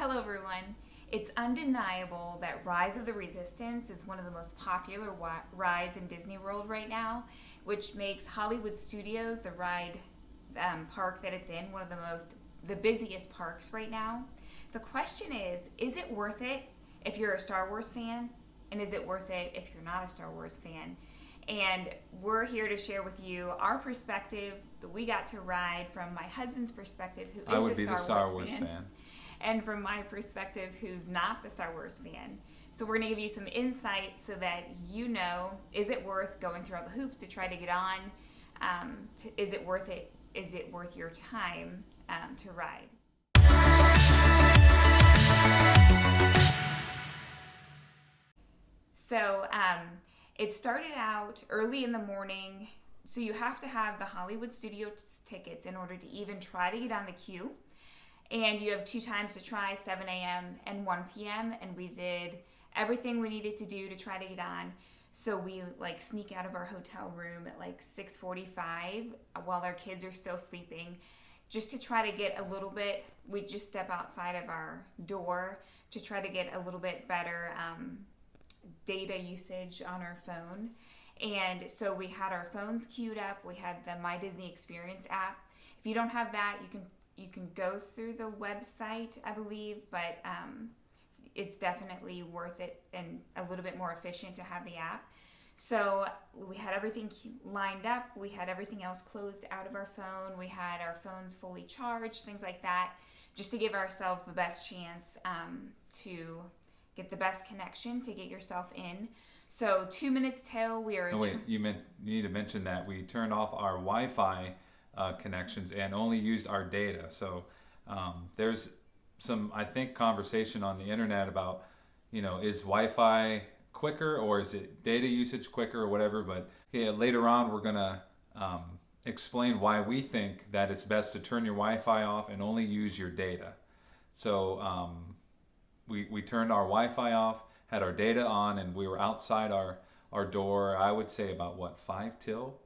Hello, everyone. It's undeniable that Rise of the Resistance is one of the most popular rides in Disney World right now, which makes Hollywood Studios, the ride park that it's in, one of the busiest parks right now. The question is it worth it if you're a Star Wars fan? And is it worth it if you're not a Star Wars fan? And we're here to share with you our perspective that we got to ride from my husband's perspective, who I would is be a the Star Star Wars Wars fan. and from my perspective, who's not the Star Wars fan. So we're going to give you some insights so that you know, is it worth going through all the hoops to try to get on? Is it worth it? Is it worth your time to ride? So it started out early in the morning. So you have to have the Hollywood Studios tickets in order to even try to get on the queue. And you have two times to try, 7 a.m. and 1 p.m. And we did everything we needed to do to try to get on. So we sneak out of our hotel room at 6:45 while our kids are still sleeping, just to try to get a little bit. We just step outside of our door to try to get a little bit better data usage on our phone. And so we had our phones queued up. We had the My Disney Experience app. If you don't have that, you can go through the website, I believe, but it's definitely worth it and a little bit more efficient to have the app. So we had everything lined up. We had everything else closed out of our phone. We had our phones fully charged, things like that, just to give ourselves the best chance to get the best connection to get yourself in. So 2 minutes till we are... Oh, wait, you need to mention that we turned off our Wi-Fi connections and only used our data. So there's some, I think, conversation on the internet about, is Wi-Fi quicker or is it data usage quicker or whatever. But later on we're gonna explain why we think that it's best to turn your Wi-Fi off and only use your data. So we turned our Wi-Fi off, had our data on, and we were outside our door. I would say about 5 till.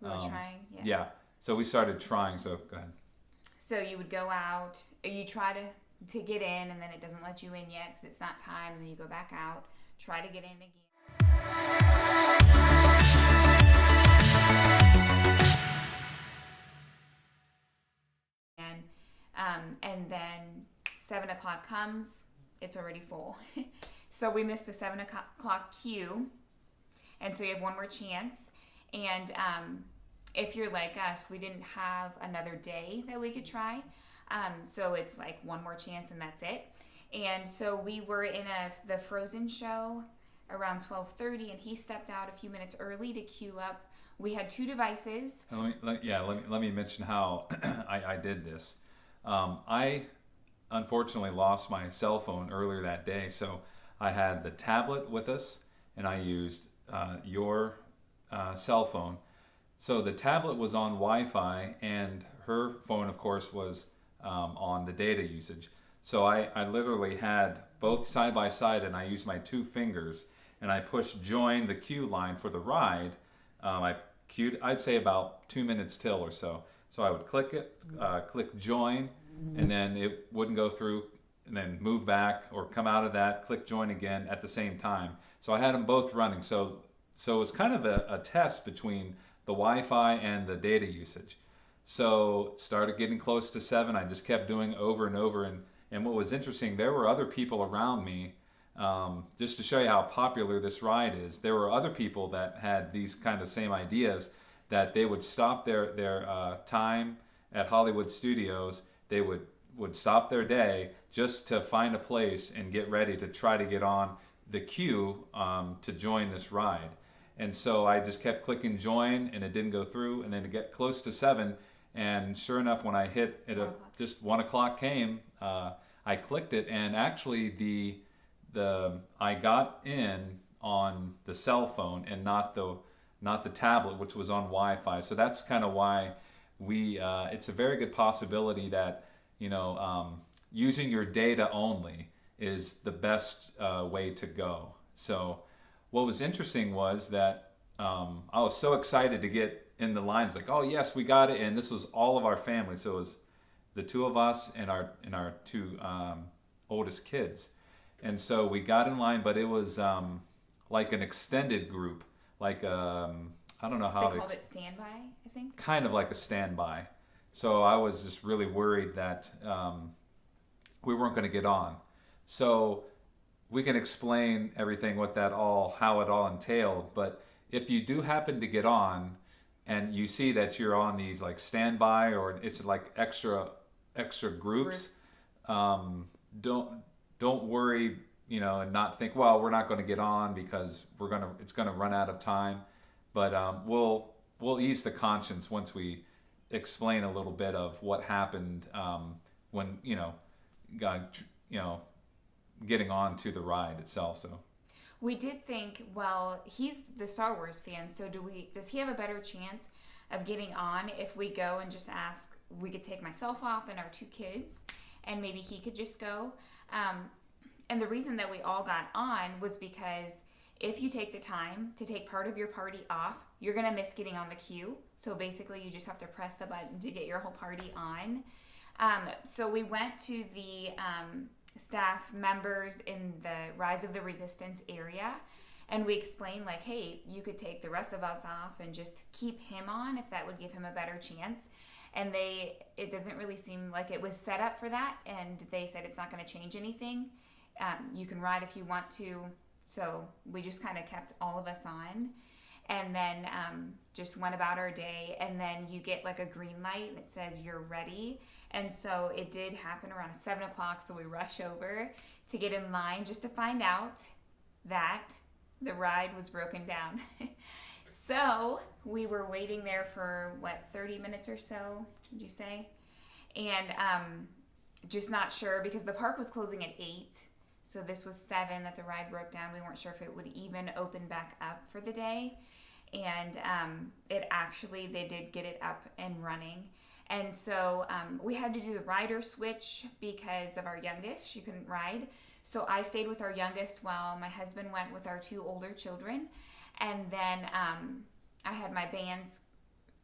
We were trying, yeah. Yeah. So we started trying. So go ahead. So you would go out, you try to get in, and then it doesn't let you in yet because it's not time, and then you go back out, try to get in again. And then 7 o'clock comes, it's already full. So we missed the 7 o'clock queue, and so you have one more chance. And if you're like us, we didn't have another day that we could try. So it's one more chance and that's it. And so we were in the Frozen show around 12:30, and he stepped out a few minutes early to queue up. We had two devices. Let me mention how I did this. I unfortunately lost my cell phone earlier that day, so I had the tablet with us, and I used your cell phone. So the tablet was on Wi-Fi, and her phone, of course, was on the data usage. So I literally had both side by side, and I used my two fingers, and I pushed join the queue line for the ride. I queued, I'd say about 2 minutes till or so. So I would click it, click join, and then it wouldn't go through, and then move back or come out of that, click join again at the same time. So I had them both running. So it was kind of a test between the Wi-Fi and the data usage. So started getting close to 7. I just kept doing over and over. And what was interesting, there were other people around me, just to show you how popular this ride is. There were other people that had these kind of same ideas, that they would stop their time at Hollywood Studios. They would stop their day just to find a place and get ready to try to get on the queue to join this ride. And so I just kept clicking join, and it didn't go through. And then to get close to 7, and sure enough, when I hit it, just 1 o'clock came. I clicked it, and actually I got in on the cell phone and not the tablet, which was on Wi-Fi. So that's kind of why it's a very good possibility that using your data only is the best way to go. So what was interesting was that I was so excited to get in the line. It's like, oh yes, we got it, and this was all of our family. So it was the two of us and our two oldest kids. And so we got in line, but it was like an extended group, like I don't know how They called it standby, I think. kind of like a standby. So I was just really worried that we weren't going to get on. So we can explain everything, how it all entailed. But if you do happen to get on, and you see that you're on these like standby or it's like extra groups, don't worry, and not think, well, we're not going to get on because it's going to run out of time. But we'll ease the conscience once we explain a little bit of what happened when got, getting on to the ride itself. So We did think, well, he's the Star Wars fan, so does he have a better chance of getting on if we go and just ask, we could take myself off and our 2 kids, and maybe he could just go? And the reason that we all got on was because if you take the time to take part of your party off, you're going to miss getting on the queue. So basically, you just have to press the button to get your whole party on. So we went to the staff members in the Rise of the Resistance area, and we explained, like, hey, you could take the rest of us off and just keep him on if that would give him a better chance. And it doesn't really seem like it was set up for that, and they said it's not going to change anything. You can ride if you want to. So we just kind of kept all of us on, and then just went about our day. And then you get like a green light and it says you're ready. And so it did happen around 7 o'clock. So we rush over to get in line just to find out that the ride was broken down. So we were waiting there for 30 minutes or so, did you say? And just not sure because the park was closing at 8. So this was 7 that the ride broke down. We weren't sure if it would even open back up for the day. And they did get it up and running. And so we had to do the rider switch because of our youngest. She couldn't ride. So I stayed with our youngest while my husband went with our 2 older children. And then I had my bands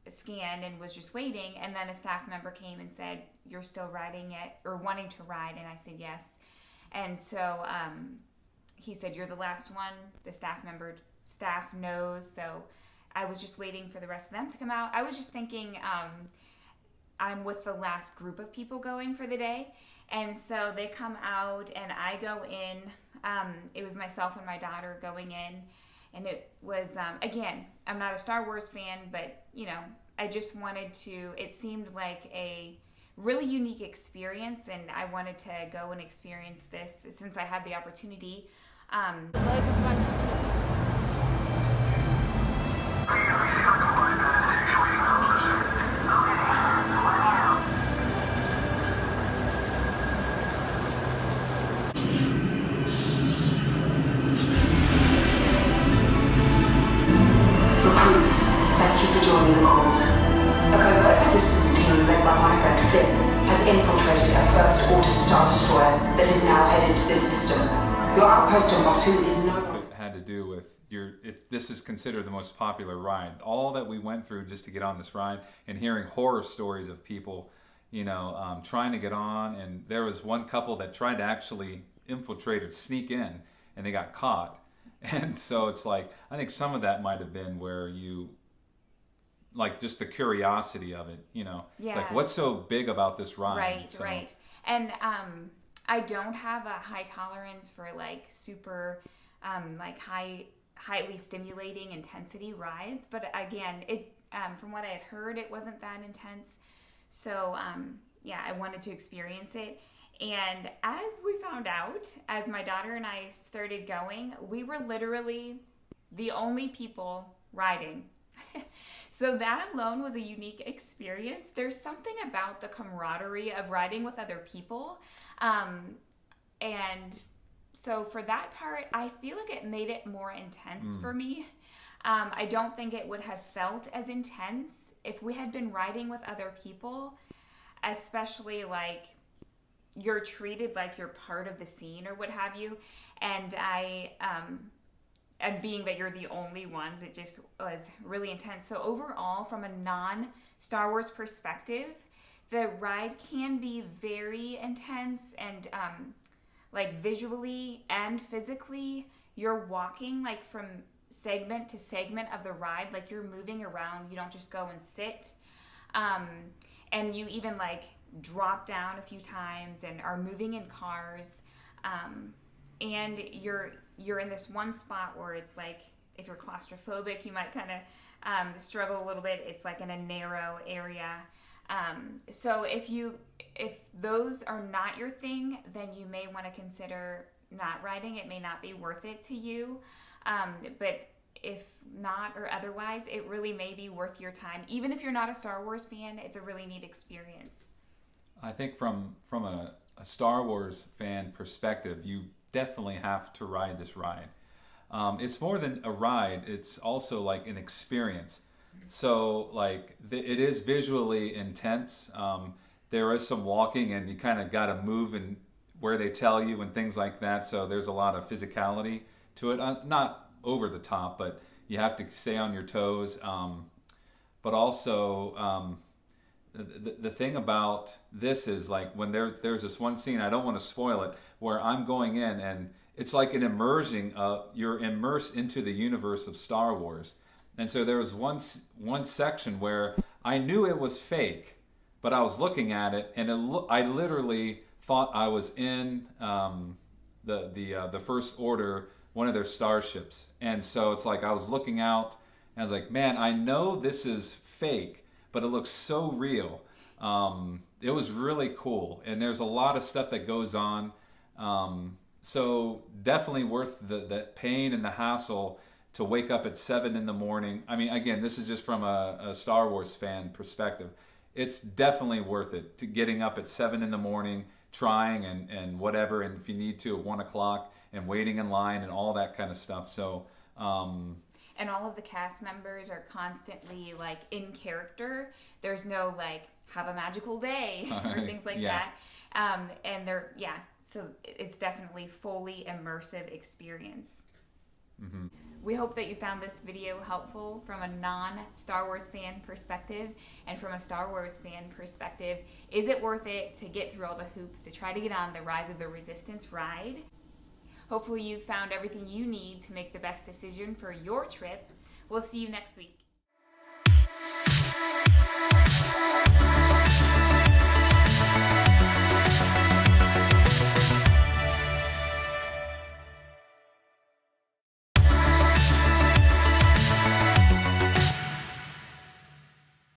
scanned and was just waiting. And then a staff member came and said, you're still riding it or wanting to ride? And I said, yes. And so he said, you're the last one. The staff knows. So I was just waiting for the rest of them to come out. I was just thinking I'm with the last group of people going for the day. And so they come out and I go in. It was myself and my daughter going in. And it was, again, I'm not a Star Wars fan, but, I just wanted to, it seemed like a really unique experience, and I wanted to go and experience this since I had the opportunity. Like a bunch of Recruits, thank you for joining the cause. A covert resistance team led by my friend Finn has infiltrated a First Order Star Destroyer that is now headed to this system. Your outpost on Batuu is no longer... It had to do with this is considered the most popular ride. All that we went through just to get on this ride and hearing horror stories of people, trying to get on. And there was one couple that tried to actually infiltrate or sneak in, and they got caught. And so it's like, I think some of that might have been where you, like, just the curiosity of it, Yeah. It's like, what's so big about this ride? Right, So, right. And I don't have a high tolerance for like super, highly stimulating intensity rides. But again, from what I had heard, it wasn't that intense. So I wanted to experience it. And as we found out, as my daughter and I started going, we were literally the only people riding. So that alone was a unique experience. There's something about the camaraderie of riding with other people. And so for that part, I feel like it made it more intense for me. I don't think it would have felt as intense if we had been riding with other people, especially like you're treated like you're part of the scene or what have you. And and being that you're the only ones, it just was really intense. So overall, from a non-Star Wars perspective, the ride can be very intense, and like visually and physically, you're walking like from segment to segment of the ride, like you're moving around. You don't just go and sit. And you even like drop down a few times and are moving in cars. And you're in this one spot where it's like, if you're claustrophobic, you might kind of struggle a little bit. It's like in a narrow area. So if those are not your thing, then you may want to consider not riding. It may not be worth it to you. But if not or otherwise, it really may be worth your time. Even if you're not a Star Wars fan, it's a really neat experience. I think from a Star Wars fan perspective, you definitely have to ride this ride. It's more than a ride, it's also like an experience. So like it is visually intense. There is some walking and you kind of got to move and where they tell you and things like that. So there's a lot of physicality to it. Not over the top, but you have to stay on your toes. But also the thing about this is like when there's this one scene, I don't want to spoil it, where I'm going in and it's like an immersion. You're immersed into the universe of Star Wars. And so there was one section where I knew it was fake, but I was looking at it and I literally thought I was in the First Order, one of their starships. And so it's like I was looking out and I was like, man, I know this is fake, but it looks so real. It was really cool. And there's a lot of stuff that goes on. So definitely worth the pain and the hassle to wake up at 7 in the morning. I mean, again, this is just from a Star Wars fan perspective. It's definitely worth it to getting up at 7 in the morning, trying and whatever, and if you need to at 1 o'clock and waiting in line and all that kind of stuff. So and all of the cast members are constantly like in character. There's no like have a magical day or things like that. And they're so it's definitely fully immersive experience. Mm-hmm. We hope that you found this video helpful from a non-Star Wars fan perspective and from a Star Wars fan perspective. Is it worth it to get through all the hoops to try to get on the Rise of the Resistance ride? Hopefully you found everything you need to make the best decision for your trip. We'll see you next week.